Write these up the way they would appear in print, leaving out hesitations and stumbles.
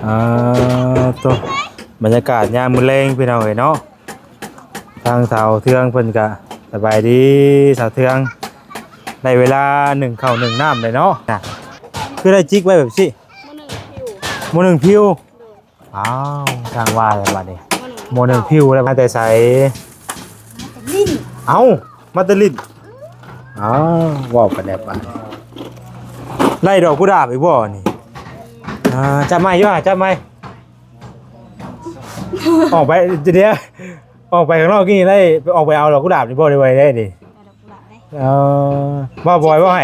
ตัวบรรยากาศยามมื้อแลงพี่น้องเอ้ยเนาะทางสาวเทืองเพิ่นก็สบายดีสาวเทืองได้เวลานึ่งข้าวนึ่งน้ำเลยเนาะน่ะคือได้จิกไว้แบบสิโมหนึ่งพิวอ้าวทางว่าแล้วบัดนี้โมหนึ่งพิวแล้วมาแต่ใส่เอ้ามาแตะลินอ้าวว้าวกันแดดบัดไล่ดอกกุหลาบอีกบ่นี่จับไม้อยู่จับไม้ออกไปเดี๋ยวออกไปข้างนอกนี่ได้ออกไปเอาดอกกุหลาบนี่บ่ได้ไว้ได้ดิบ่บ่อยบ่ให้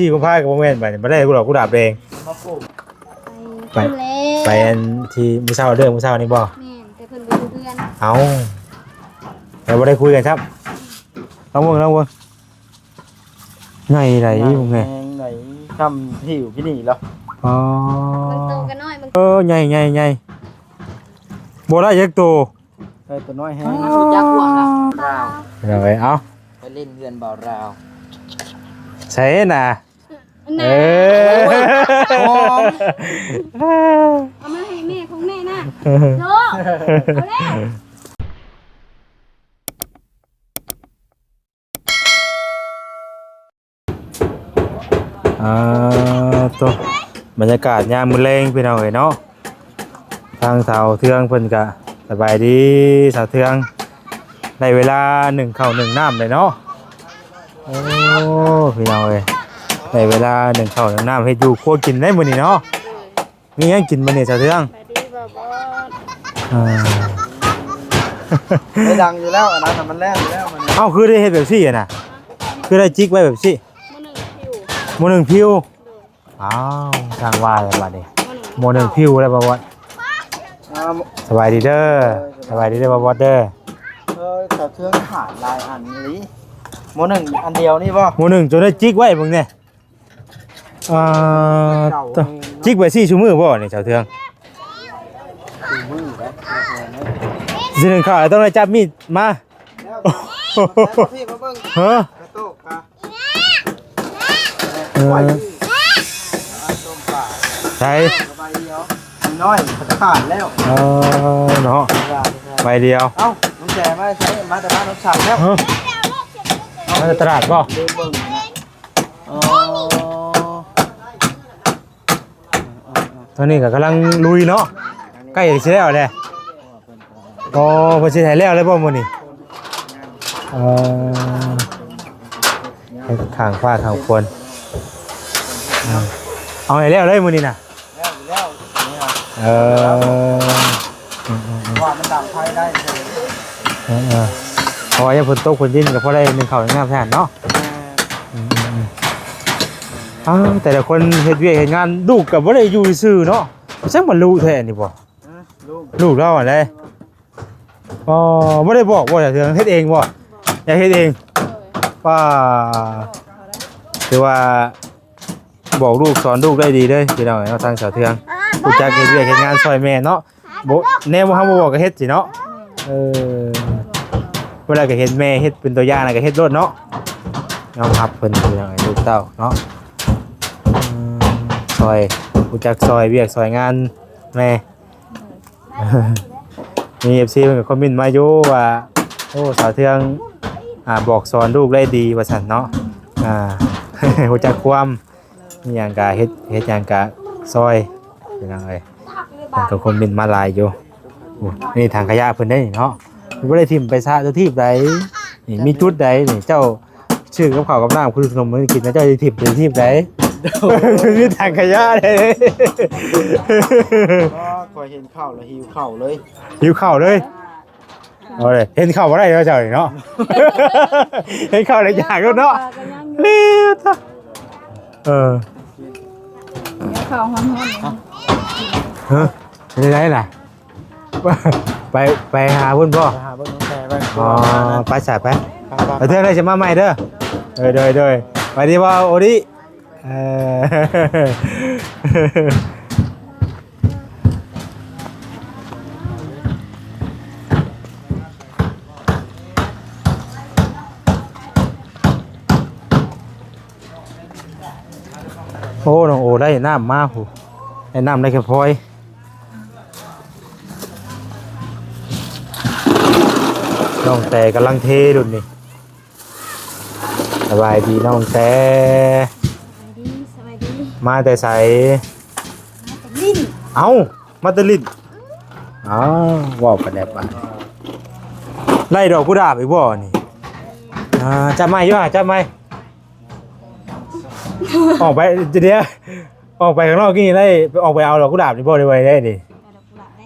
14กุมภาพันธ์ก็บ่แม่นไปบ่ได้ดอกกุหลาบแดงไปอันที่มื้อเช้าเด้อมื้อเช้านี่บ่แม่นแต่เพิ่นบ่อยู่เพื่อนเอ้าแต่บ่ได้คุยกันครับลองเบิ่งไงไดมึงไงไหนทำหิวพี่นี่เหรออ๋อมันโตกันน้อยมันใหญ่บ่ได้ยักโตได้ตัวน้อยแฮงจักห่วงนะราวเอาไปเอาไปเล่นเรือนเบาราวใช่น่ะเอามาให้แม่ของแม่นะโลเอาแล้วตัวบรรยากาศยามมื้อแลงพี่น้องเอ้ยเนาะทางสาวเทืองเพิ่นก็สบายดีสาวเทืองได้เวลานึ่งข้าวนึ่งน้ำเลยเนาะโอ้พี่น้องเอ้ยได้เวลานึ่งข้าวนึ่งน้ำให้อยู่ครัวกินได้มื้อนี้เนาะมีหยังกินมื้อนี้สาวเทืองไม่ดังอยู่แล้วอันนั้นมันแรกอยู่แล้วมันเอ้าคือได้เฮ็ดแบบซี่อ่ะน่ะคือได้จิกไว้แบบซี่โมหนึ่งพิวอ้าวทางว่าแล้วบัดนี้โมหนึ่งพิวแล้วบ่บ่สบายดีเด้อสบายดีเด้อบ่บ่เด้อแต่เครื่องขาดลายอันนี้โมหนึ่งอันเดียวนี่ป่ะโมหนึ่งจนได้จิกไว้เบิ่งเนี่ยจิกไว้4ชั่วโมงบ่นี่เจ้าเทืองสิหนึ่งข้าวต้องได้จับมีดมาฮะใช่น้อยขาดแล้วเนาะใบเดียวเอ้าน้องแจมาใช้มาแต่บ้านน้องฉันแล้วมาตลาดป่ะตอนนี้ก็กำลังลุยเนาะใกล้จะเสร็จแล้วเลยพอเสร็จแล้วเลยป่ะมื้อนี้ข้างฟ้าข้างฝนเอาไงแล้วเลยมื้อนี้น่ะว่ามันดังไฟได้พอยังฝนตกฝนเย็นก็พอได้หนึ่งข้าวหนึ่งน้ำแทนเนาะแต่ละคนเฮ็ดเวียกเฮ็ดงานลูกกับบ่ได้อยู่ซื่อเนาะจังบ่รู้แท้นี่บ่ลูกเราอะไรบ่ได้บอกว่าอยากเฮ็ดเองบ่อยากเฮ็ดเองว่าคือว่าบอกลูกสอนลูกได้ดีเลยพี่น้องเนาะทางสาวเทืองรู้จักเฮ็ดเวียกเฮ็ดงานซอยแม่เนาะบ่แน่บ่เฮาบ่บอกก็เฮ็ดสิเนาะเวลาก็เฮ็ดแม่เฮ็ดเป็นตัวอย่างน่ะก็เฮ็ดโลดเนาะยอมรับเพิ่นพี่น้องลูกเต้าเนาะซอยรู้จักซอยเวียกซอยงานแม่มี FC เพิ่นก็คอมเมนต์มาอยู่ว่าโอ้สาวเทืองบอกสอนลูกได้ดีว่าซั่นเนาะรู้จักความมีหยังก็เฮ็ดหยังก็ซอยพี่น้องเอ้ยเพิ่นก็คอมเมนต์มาหลายอยู่นี่ทางขยะเพิ่นได้เนาะบ่ได้ทิ่มไปซะตัวที่ใดนี่มีจุดใดนี่เจ้าชื่อกับข้าวกับน้ำคือขนมมื้อกินนะเจ้าสิทิ่มเป็นที่ใดมีทางขยะเลยคอยเห็นข้าวแล้วหิวข้าวเลยหิวข้าวเลยเอาเลยเห็นข้าวบ่ได้เจ้าเนาะเห็นข้าวแล้วอยากเนาะข้าวฮ้อนๆฮะได้ล่ะไปหาเพิ่นบ่หาเพิ่นน้องแจไปไปสายไปเทื่อได้จะมาใหม่เด้อเด้อไปดีบ่โอดิโอ้น้องโอได้น้ำมาหู ได้น้ำได้แค่พอยน้องแต่กำลังเทดุนนี่สบายดีน้องแต่ สบายดี มาแต่ใส แต่ลิ้น เอ้ามาแตลิดอ้าวว่าวกันแดบอ่ะไล่ดอกกุหลาบอีกบ่นี่จับไม้อยู่จับไม้ออกไปเดี๋ยวออกไปข้างนอกนี่ได้ออกไปเอาดอกกุหลาบนี่บ่ได้ไว้ได้ดิ เอาดอกกุหลาบได้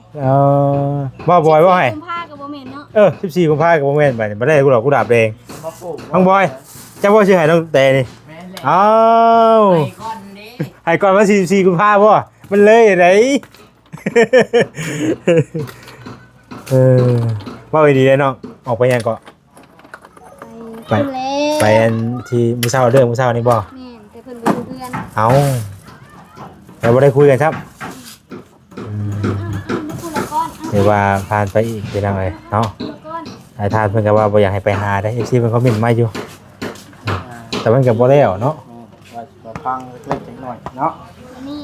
ว่าบอยว่าให้ กุมภากับโมเมนต์เนาะ 14กุมภาพันธ์กับโมเมนต์ไปบ่ได้ดอกกุหลาบแดง มาปลูก น้องบอยเจ้าบ่ชื่อให้น้องแต่นี่ แม่นแหละ อ้าว ไปก่อนเด้ ให้ก่อนว่า14กุมภาพันธ์บ่มันเลยไดว่าไปดีเลยน้องออกไปยังก็ ไปเล่ ไปอันที่มื้อเช้าเรื่องมื้อเช้านี่บ่ แม่นแต่เพิ่นบ่รู้เรื่อง เอาเราบ่ได้คุยกันครับ ไม่พูดละก้อน เดี๋ยวว่าผ่านไปอีกเป็นยังไงเนาะ ละก้อน หลายท่านเพิ่นก็ว่าบ่อยากให้ไปหาได้ FC เพิ่นคอมเมนต์มาอยู่ แต่มันก็บ่แล้วเนาะ ว่าพังเล็กๆหน่อยเนาะ นี่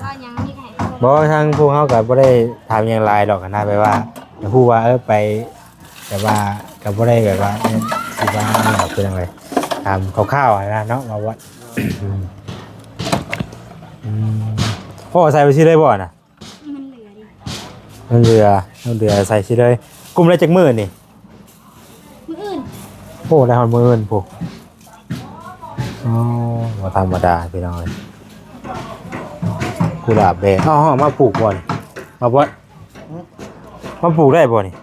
ว่ายังมีใครเข้า บ่ทางพวกเฮาก็บ่ได้ถามหยังหลายดอกนะไปว่าจะฮู้ว่าไปแต่ว่าก็บ่ได้แบบว่าสิว่านี่ดอกเป็นจังไดถามคร่าวๆนะเนาะว่าว่าพ่อใส่ไปสิเลยบ่น่ะ มันเหลือดิ มันเรือใส่สิเลยกุมได้จักมื้อนี่ มื้ออื่น โอ้ได้ฮอดมื้ออื่นพุอ๋อบ่ธรรมดาพี่น้องเอ้ยกุหลาบแดงอ้อมาปลูกบ่นี่มาบ่มาปลูกได้บ่นี่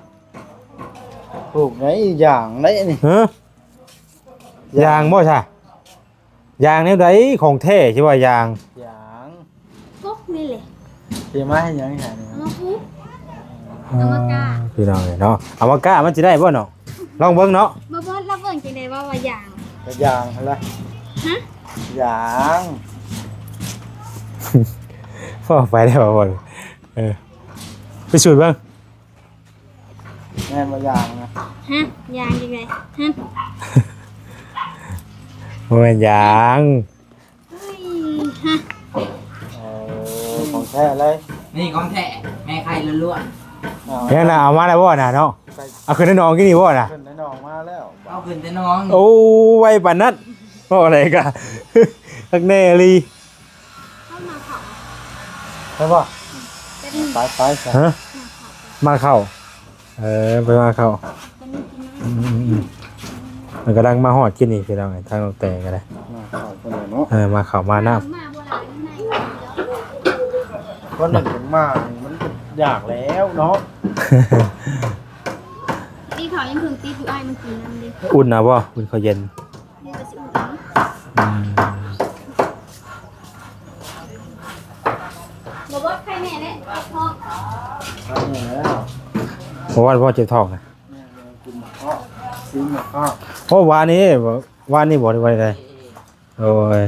ปลูกไหนอย่างไหนนี่ ฮะยางบ่ใช่ยางแนวใดของแท้ใช่ว่ายาง อย่าง ปุ๊บนี่เลย เทียมาให้ยังไงนี่ เอามาปุ๊บ เอามากะ พี่น้องเอ้ยเนาะเอามากะมันสิได้บ่เนาะลองเบิ่งเนาะ บ่บ่รับเบิ่งจังได๋ว่าอย่าง ก็อย่างอะไร ฮะ อย่าง พอไปได้บ่บ่ไปสูดเบิ่ง แม่นมาอย่างนะ ฮะอย่างจังได๋ฮะ บ่แม่นยาง เฮ้ยฮะ ของแท้เลย นี่ของแท้แม่ไข่ล้วน ยังน่ะเอามาได้บ่น่ะเนาะเอาขึ้นให้น้องกินนี่บ่น่ะ ขึ้นในหนองมาแล้ว ๆเอาขึ้นแต่น้อง โอ้ไวปานนั้นบ่อะไรกะทักแน่ลี เข้ามาเขา ใช่ป่ะ เป็น ไปไปใส่ ฮะมาเข้าไปมาเข้า เป็นกิน มันกำลังมาฮอดกินนี่พี่น้องเอ้ยทางน้องแต่ก็ได้ มาเข้าคนเดียวเนาะ มาเข้ามาน้ำ มาบ่หลายใน คนหนึ่งถึงมานี่มันก็อยากแล้วเนาะ ตีเขายังถึงตีอยู่อ้ายมันกินน้ำดิ อุ่นนะบ่อุ่นเขาเย็น นี่ก็สิอุ่นกันบ่บ่ใครแม่เด้พ่อ ไปนี่แล้ว เพราะว่าพ่อเจ็บท้องนะ แม่กินหมกข้อซื้อหมกข้อ เพราะวานนี้บ่ได้ไว้เลยโอ้ย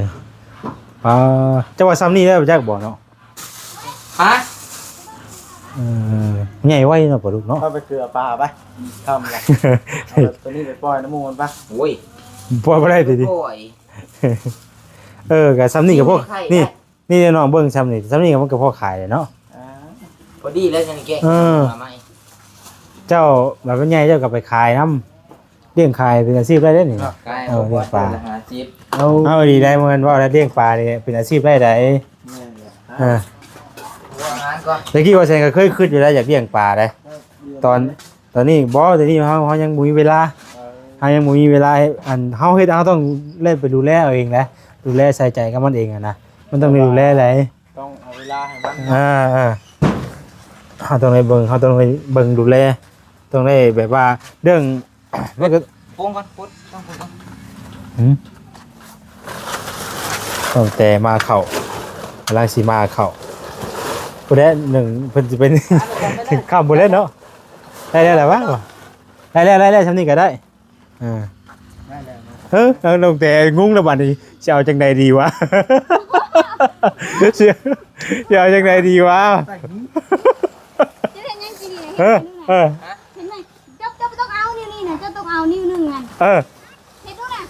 จังหวัดซ้ำนี่ได้จักบ่เนาะ ฮะ ใหญ่ไว้เนาะบ่ลูกเนาะ เข้าไปเกลือปลาไปทำละเอาแบบตัวนี้ไปปล่อยน้ำมูลปะ โอ้ย บ่ได้ติ โอ้ย ก็ซ้ำนี่กับพวก ใช่ นี่น้องเบิ่งซ้ำนี่ก็มันก็พอขายเลยเนาะ อ่า พอดีแล้วจังแก มาใหม่ เจ้าแบบว่าใหญ่เจ้าก็ไปขายน้ำเลี้ยงขายเป็นอาชีพได้เด้นี่ กายเอาปลาหาจิ๊บ เอาดีได้เหมือนว่าเลี้ยงปลานี่เป็นอาชีพได้ได แม่เนี่ย ว่างานก่อน ตะกี้ว่าแซงก็เคยคิดอยู่แล้วอยากเลี้ยงปลาได้ตอนนี้บ่ตอนนี้เฮายังบ่มีเวลาเฮายังบ่มีเวลาให้อันเฮาเฮ็ดเฮาต้องเล่นไปดูแลเอาเองแหละดูแลใส่ใจกับมันเองอะนะมันต้องมีดูแลหลาย ต้องเอาเวลาให้มัน เขาต้องไปเบิ่งเขาต้องไปเบิ่งดูแลต้องได้แบบว่าเรื่อง มันก็ โป้งก่อนปุ๊ดต้องปุ๊ดก่อน ต้องแต่มาเข้ากำลังสิมาเข้าผู้ใดหนึ่งเพิ่นสิเป็น ข้ามบ่เล่นเนาะได้แล้ววะได้ทำนี่ก็ได้ได้แล้วนะ น้องแต่งงแล้วบัดนี้สิเอาจังใดดีวะ สิเอาจังใดดีวะ จะเห็นยังกินนี่ เออ เห็นไหมเจ้าต้องเอานิ้วนี่นะเจ้าต้องเอานิ้วหนึ่งอัน เออ เห็นดูนะ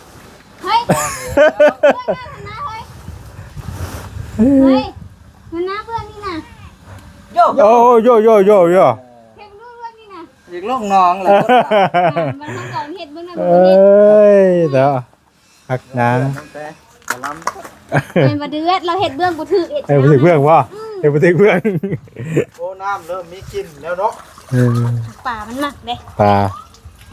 เฮ้ยเฮ้ยเฮ้ยเห็นนะ โย่ โอ้โยโยโยโย เฮ็ดรู้ว่านี่นะ อยากลงน้องแหละ มันทำก่อนเฮ็ดเบิ่งนะ เอ เบิ่งนี่ ้ยเด้อฮักนาง ตั้งแต่กะลำ เป็นบ่เดือดเราเฮ็ดเบิ่งบ่ถูกเฮ็ด เอ้ยบ่ถึงเพื่อนบ่เอ้ยบ่ถึงเพื่อน โอ้น้ำเริ่มมีกลินแล้วเนาะ เออ ป่ามันหนักเด้ ปลา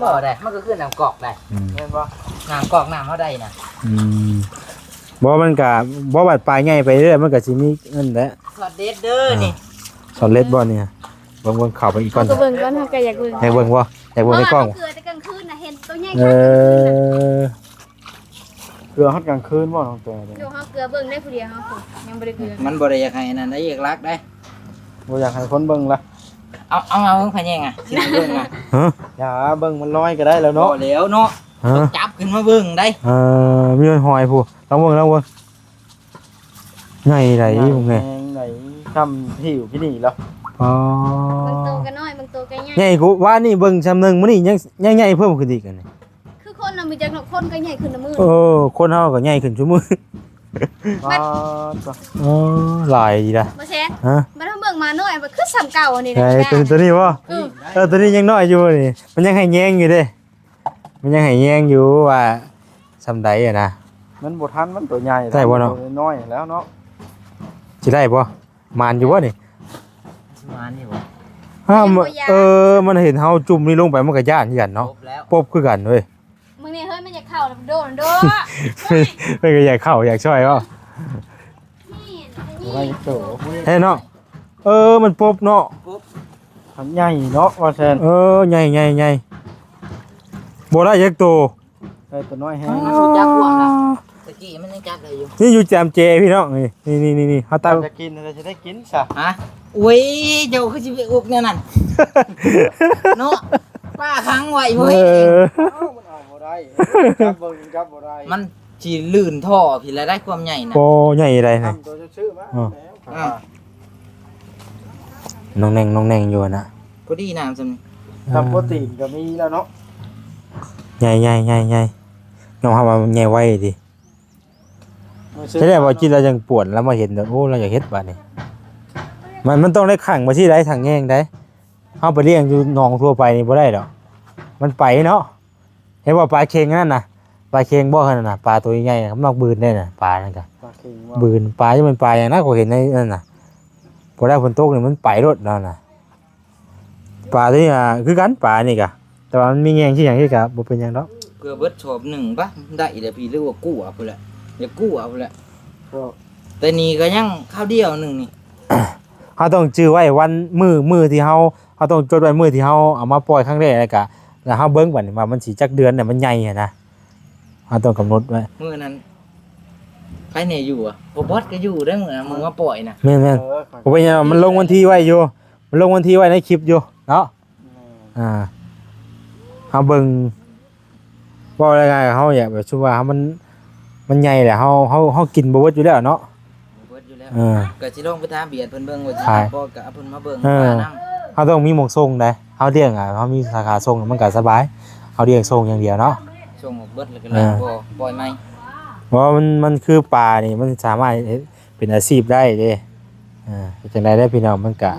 บ่ได้มันก็คือน้ำกอกได้ อืม เห็นปะ น้ำกอกน้ำเขาได้นะ อืมบ่มันก็บ่บัดปลาใหญ่ไปเรื่อยมันก็สิมีเงินแหละ สอดเด็ดเด้อนี่ สอนเล็ดบ่เนี่ยเบิ่งเข้าไปอีกก่อน ก็เบิ่งก่อนเฮาก็อยากเบิ่ง อยากเบิ่งบ่อยากเบิ่งในกล้อง เกลือแต่กลางคืนน่ะเห็นตัวใหญ่ เอ กลางคืนน่ะ อ เกลือฮอดกลางคืนบ่น้องแต่ เดี๋ยวเฮาเกลือเบิ่งได้ผู้เดียวเฮาสิยังบ่ได้เกลือ มันบ่ได้อยากให้นั่นได้อยากรักได้ บ่อยากให้คนเบิ่งละ เอาเบิ่งพะแยงอ่ะสิเบิ่งอ่ะ ฮะ อย่าเบิ่งมันลอยก็ได้แล้ว เนาะ เนาะ แล้วเนาะ ฮะ จับขึ้นมาเบิ่งได้ มีหอยผู้ลองเบิ่งไงไหนมึงไง แหงไหนคำที่อยู่ที่นี่แล้ว อ๋อ เบิ่งโตกันน้อยเบิ่งโตกันใหญ่ ใหญ่กูว่านี่เบิ่งซำนึงมื้อนี้ยังใหญ่เพิ่มขึ้นอีกอันนี่ คือคนน่ะมีจักเนาะคนก็ใหญ่ขึ้นน่ะมือ โอ้คนเฮาก็ใหญ่ขึ้นซุมื้อ อ๋อตัว อ๋อหลายดีล่ะ บ่แซ่น ฮะ บ่ต้องเบิ่งมาน้อยมันคือซ้ำเก่าอันนี้ ไอ้ นะ ตัวนี้บ่ เออ ตัวนี้ยังน้อยอยู่นี่มันยังให้แยงอยู่เด้มันยังให้แยงอยู่ว่าซำใดอ่ะนะ มันบ่ทันมันตัวใหญ่ ได้บ่เนาะ ตัวน้อยแล้วเนาะ สิได้บ่มานอยู่บ่นี่ มานี่บ่ อ้าวมันเห็นเฮาจุ่มนี่ลงไปมันก็ย่านคือกัน คร เนาะ บแล้ว ปบคือกันเว้ย มึงนี่เฮ้ยมันจะเข้าแล้วโดนโด ไม่ก็อยากเข้าอยากช่วยเปล่า นี่ อะไรโต เฮ้ยเนาะมันปบเนาะ ทำใหญ่เนาะว่าแซน ใหญ่บ่ได้ยักโต ได้ตัวน้อยแฮง มันรู้จักพวกนะตะกี้มันยังจับได้อยู่ นี่อยู่แจมเจพี่น้องนี่เฮาตาม จะกินอะไรจะได้กินซะ ฮะอุ้ยเจ้าคือสิไปอุกเนี่ยนั่นเนาะป้าค้างไว้ เอ เว้ย อ มันเอาบ่ได้จับบ่ได้ มันสิลื่นท่อพี่ละได้ความใหญ่นะ โอ้ใหญ่อะไรนี่ ทำตัวชื่อมา อ่า น้องแนงอยู่นะ พอดีน้ำซำนี่ ทำโปรตีนก็มีแล้วเนาะ ใหญ่น้องเฮาว่าใหญ่ไว้ดิใช่แล้วว่ากินแล้วยังปวดแล้วมาเห็นโอ้เราอยากเฮ็ดบัดนี้มันต้องได้ขังมาที่ได้ทางแง่งได้เฮาไปเลี้ยงอยู่หนองทั่วไปนี่บ่ได้ดอกมันไปเนาะเห็นว่าปลาเค็งนั่นน่ะปลาเค็งบ่คั่นน่ะปลาตัวใหญ่ๆมันนอกบืนได้น่ะปลานั่นก็ ปลาเค็งว่า บืนปลาที่มันปลาอย่างนั้นก็เห็นในนั่นน่ะพอได้ฝนตกนี่มันไปรถนั่นน่ะปลาตัวนี้คือกันปลานี่ก็แต่ว่ามันมีแง่งที่หยังที่ก็บ่เป็นหยังดอก เกือเบิดชอบหนึ่งปะได้เดี๋ยวพี่เรียกว่ากู้เอาพุ่นแหละอย่ากู้เอาพุ่นแหละ ก็ แต่นี่ก็ยังข้าวเดียวหนึ่งนี่ เฮาต้องจื้อไว้วันมื้อที่เฮาต้องจดไว้มื้อที่เฮาเอามาปล่อยครั้งแรกแล้วก็แล้วเฮาเบิ่งบัดนี้ว่ามันสิจักเดือนน่ะมันใหญ่อะนะเฮาต้องกำหนดไว้ มื้อนั้นใครเนี่ยอยู่อ่ะบ่บอสก็อยู่ได้มื้อนั้นมึงมาปล่อยนะ แม่นๆผมเป็นหยังมันลงวันที่ไว้อยู่มันลงวันที่ไว้ในคลิปอยู่เนาะเฮาเบิ่งว่าอะไรายๆเฮาอยากแบบชุว่าเฮามันใหญ่แหละเฮากินบ่เบิดอยู่แล้วเนาะ บ่เบิดอยู่แล้ว เออ ก็สิลองไปถามเบียดเพิ่นเบิ่งว่าสิ ใช่ บ่ก็เอาเพิ่นมาเบิ่ง เออ ว่านํ เฮาต้องมีหมองส่งได้เฮาเลี้ยงเฮามีสาขาส่งมันก็สบายเฮาเลี้ยงส่งอย่างเดียวเนาะ ส่งออกเบิดแล้วก็เลยบ่ปล่อยไหม เพราะว่ามันคือปลานี่มันสามารถเฮ็ดเป็นอาชีพได้เด้จังไดได้พี่น้องมันก็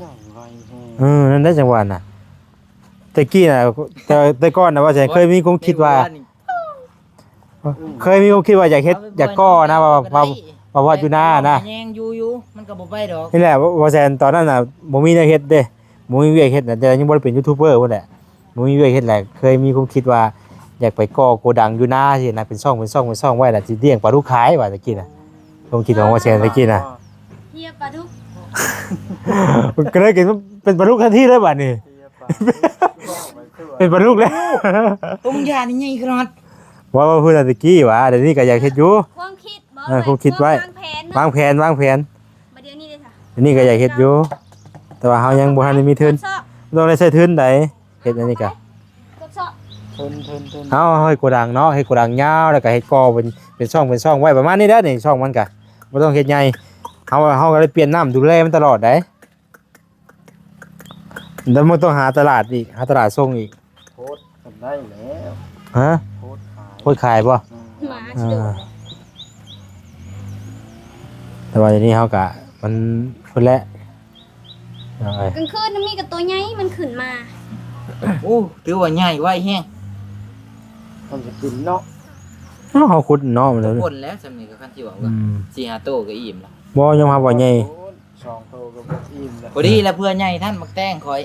นั่นได้จังหวะน่ะแต่กี้น่ะแต่ก่อนน่ะว่าจะเคยมีความคิดว่า เคยมีความคิดว่าอยากเฮ็ดอยากก่อนะว่าอยู่หน้านะ แยงอยู่มันก็บ่ไปดอก นี่แหละว่าแซนตอนนั้นน่ะบ่มีแนวเฮ็ดเด้บ่มีเวียกเฮ็ดน่ะแต่ยังบ่ได้เป็นยูทูบเบอร์พุ่นแหละบ่มีเวียกเฮ็ดแหละเคยมีความคิดว่าอยากไปก่อโกดังอยู่หน้าสินะเป็นช่องไว้ล่ะสิเลี้ยงปลาลูกขายว่าตะกี้น่ะความคิดของว่าแซนตะกี้น่ะ เฮียปลาดุก ก็เลยเกิดเป็นปลาลูกทันทีเลยบัดนี้เป็นปลาลูกแล้ว ตุ้มยานี่ใหญ่ขนาด ว่าพูดตะกี้ว่าเดี๋ยวนี้ก็อยากเฮ็ดอยู่ ความคิดบ่ ความคิดไว้ วางแผน วางแผน บ่เดี๋ยวนี้เลยค่ะ เดี๋ยวนี้ก็อยากเฮ็ดอยู่แต่ว่าเฮายังบ่ทันได้มีทุน ซอก ต้องได้ใช้ทุนใดเฮ็ดอันนี้ก็ กดซอก ทน เอาเฮ็ดโกดังเนาะเฮ็ดโกดังยาวแล้วก็เฮ็ดก่อเป็นช่องไว้ประมาณนี้เด้อนี่ช่องมันก็บ่ต้องเฮ็ดใหญ่เฮาก็ได้เปลี่ยนน้ำดูแลมันตลอดได้แล้วมันต้องหาตลาดอีกหาตลาดส่งอีก โพสกันได้แล้ว ฮะ โพสขาย โคตรขายบ่ หมาชิโดด แต่ว่าเดี๋ยวนี้เฮาก็มันเพิ่นแหละ เอาไว้ กลางคืนมันมีกับตัวใหญ่มันขึ้นมา โอ้ถือว่าใหญ่ไว้แห้ง ต้องจะกินเนาะ เฮาขุดเนาะมันเลย คนแล้วสำนี้ก็คันที่ว่า อืม 4-5โตก็อิ่มแล้ว บ่ยอมรับว่าใหญ่ สองโตก็บ่อิ่มแล้ว พอดีแล้วเพื่อใหญ่ท่านมักแต้งคอย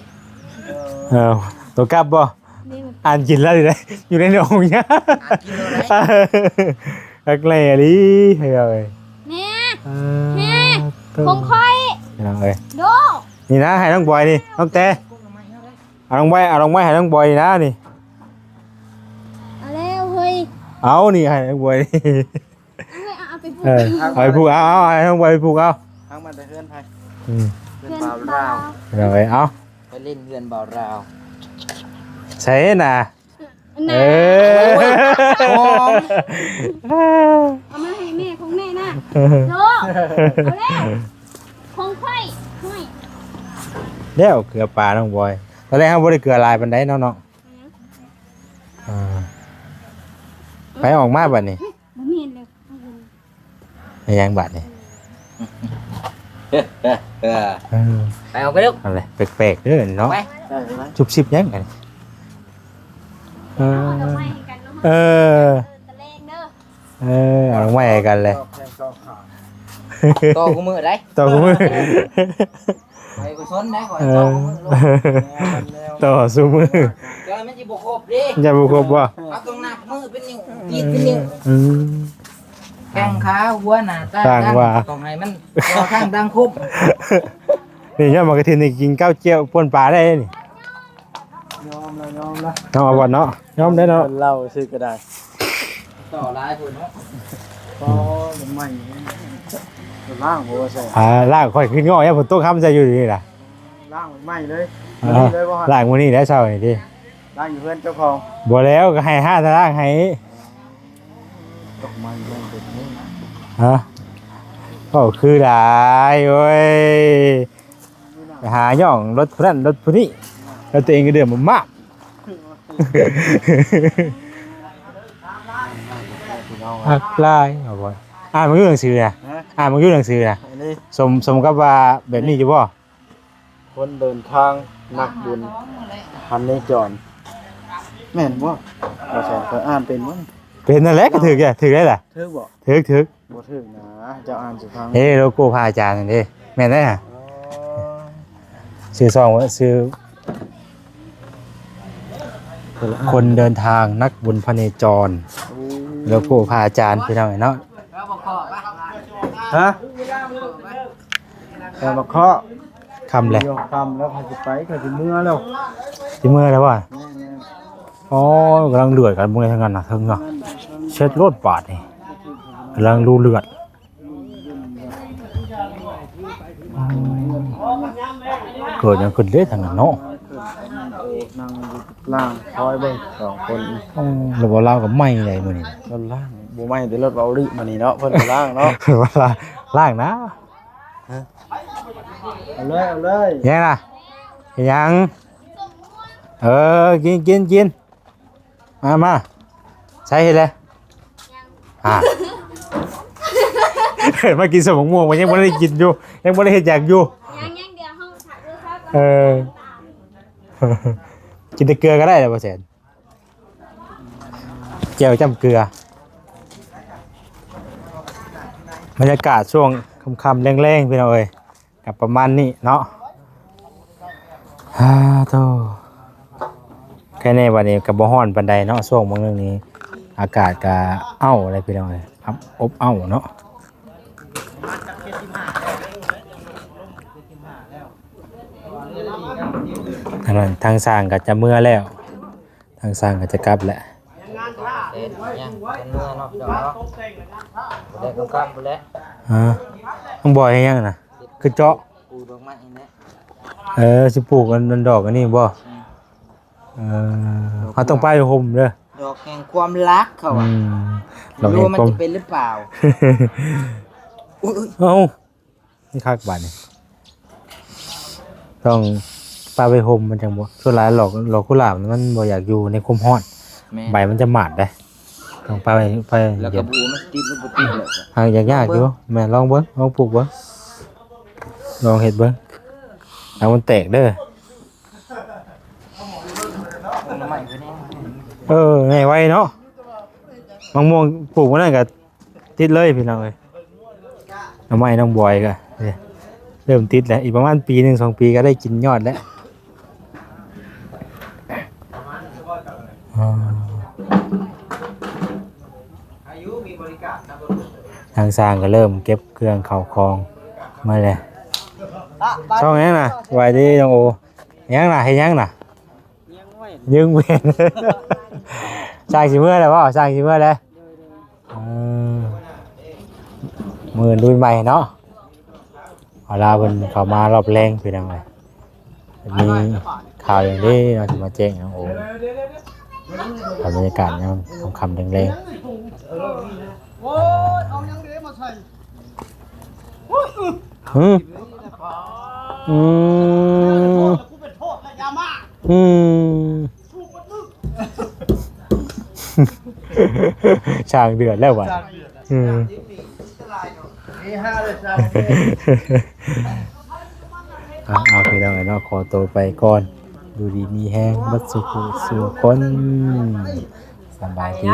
เออตัวกลับบ่ นี่มัน อ่านกินแล้วอยู่ได้อยู่ในหนองเนี่ย อ่านกินเลยได้ อักแหล่ดิเฮ้ยเอ้ย แม่ แม่ คงค่อย น้องเอ้ย โด นี่นะให้น้องบอยนี่น้องแต่เอาน้องไว้ให้น้องบอยนะนี่ เอาแล้วเฮ้ย เอานี่ให้น้องบอยนี่ เอาไปพูด เออเอาไปผูกเอาให้น้องบอยไปผูกเอา ทั้งมันแต่เพื่อนไผ อืม เพื่อน เพื่อน บ่าว บ่า ลาว ว น้องเอ้ยเอา ไปเล่นเรือนบ่าวราว ใช่น่ะ นะ เออ เอามาให้แม่ของแม่นะโดเอาแล้วคงค่อยค่อย เดี๋ยวเกลือปลาน้องบอยตอนแรกเขาบ่ได้เกลือลายปานใดเนาะอ่าไปออกมาบัดนี้ บ่มีเลย ไปยังบัดนี้ เออ เออ ไปเอาไปลูก อะไรแปลกๆเด้อเนาะ ไป ได้ไหม จุบชิบยังไงเอ เอาดอก อ ไม้ให้กันเนาะ เออ ตะเลงเด้อ เอาลงมาให้กันเลย ก็แข่งก็ขาด โตกูมือได้ ต่อกูมือ ไปกูชนได้ก่อน เอ โต อ กูมือลูก แล้ว ต่อสู้มือ เดี๋ยวมันจะบกครบดิ อย่าบุกบว่า เอาตรงหนักมือเป็นนิ้วตีดเป็นนิ้ว อืม แข้งขาหัวหน้าตา ต่างว่า ต้องให้มันรอข้างดังครบ นี่ยอดมากระทินนี่กินข้าวเจียวป่นปลาได้นี่ ยอมแล้วยอมแล้ว น้องเอาบ่เนาะยอมได้เนาะ เล่าซื้อก็ได้ ต่อลายพุ่นเนาะ ก็ใหม่ล่างบ่ว่าใส่ ล่างค่อยขึ้นง้อยฝนตกค่ำจะอยู่นี่ล่ะ ล่างใหม่เลย อ่า เลยบ่ฮะ ล่างมื้อนี้แล้วเช้านี่ดิ ล่างอยู่เพื่อนเจ้าของ บ่แล้วก็ให้5ตารางให้ ตกมันลงเป็นนี่ ฮะก็คือได้โอ้ยไปหาย่องรถผู้นั้นรถผู้นี้แล้วตัวเองก็เดือดมาก พี่น้อง หักลายเอาบ่อ่านมันอยู่หนังสือนะ ฮะ อ่านมันอยู่หนังสือนะ อันนี้ สมกับว่าแบบนี้อยู่บ่ คนเดินทางนักบุญพันในจรแม่นบ่เราใส่เคยอ่านเป็นบ่ เป็นนั่นแหละก็ถือแกถือได้ล่ะ เธอบ่ ถือ บ่ถึงนะเจ้าอ่านสิฟัง โลโก้พระอาจารย์นั่นเด้แม่นได้ฮะชื่อซองว่าชื่อคนเดินทางนักบุญพเนจรโลโก้พระอาจารย์พี่น้องเนาะ แล้วบอกขอปะ ฮะแต่มาเคาะ คำแหละ เดี๋ยวคำแล้วพาสิไปก็สิเมื่อแล้ว ที่เมื่อแล้วว่า แม่ อ๋อกำลังเดือดกันพวกนี้ทั้งนั้นนะเทิงเนาะเช็ดรถบาดนี่กำลังรูเลือดเกิดหยังขึ้นเด้ทางนั้นเนาะ นั่งล่างคอยเบิ่งสองคน เราบ่เล่ากับไม่เลยมื้อนี้ รถล่างบ่ไหม่แต่รถเบาลิมานี่เนาะเพิ่นก็ล่างเนาะ ว่าล่างนะ เอาเลยเอาเลย ยังล่ะยังกินมาใช้เฮ็ดเลยมากินสมองม่วงมันยังบ่ได้กินอยู่ยังบ่ได้เฮ็ดอยากอยู่ ยังเดี๋ยวห้องถ่ายรูปครับ เออ กินแต่เกลือก็ได้บ่แสนแจ่วจ้ำเกลือบรรยากาศช่วงค่ำๆแรงๆพี่น้องเอ้ยกับประมาณนี้เนาะโธ่แค่ในวันนี้กับบ่ฮ้อนปานใดเนาะช่วงมื้อนึงนี้อากาศก็เอ้าอะไรพี่น้องเอ้ยครับอบเอ้าเนาะทางนั้นทางสร้างก็จะเมื่อแล้วทางสร้างก็จะกลับแล้ว เด็ดยังเป็นเมื่อเนาะเดี๋ยวเนาะได้กำกับไปแล้ว ต้องบ่อยให้ยังน่ะคือเจาะ ปูดอกไม้นี่ สิปลูกอันดอกอันนี้บ่เขาต้องไปห่มเด้อ ดอกแห่งความรักเขาอ่ะ ดอก รู้ แห่ง มัน ความ จะเป็นหรือเปล่าอุ้ย เอ้านี่คักบาดนี่ต้องปลาไปห่มมันจังบ่ส่วนหลายหลอกกุหลาบมันบ่อยากอยู่ในความร้อน แม่ ใบมันจะหมาดได้ต้องไป แล้ว เย็ ก็ น บูมันติดหรือบ่ติดเลย หายากอยู่แม่ลองเบิ่งลองปลูกเบิ่งลองเฮ็ดเบิ่ง เอามันแตกเด้อ น้ำใหม่ไปนี่ ไงไว้เนาะมะม่วงปลูกมานั่นก็ติดเลยพี่น้องเอ้ยน้ำไม้น้องบอยก็เนี่ยเริ่มติดแล้วอีกประมาณปีหนึ่ง2 ปีก็ได้กินยอดแล้วทางสร้างก็เริ่มเก็บเครื่องเข่าคลองมาเลยช่องยังน่ะไว้ดีน้องโอยังน่ะให้ยังน่ะยังเว้นสร้างสิเมื่อแล้วว่าสร้างสิเมื่อแล้วมือรุ่นใหม่เนาะเอาล่ะเพิ่นเข้ามารอบแรงเป็นจังไงมีข่าวอย่างนี้เราจะมาแจ้งน้องโอบรรยากาศยามค่ำๆแรงๆอืมช่างเดือดแล้วว่ะเอาไปแล้วไอ้เนาะขอตัวไปก่อนดูดีมีแห้งบัดสุขสู่คนสบายดี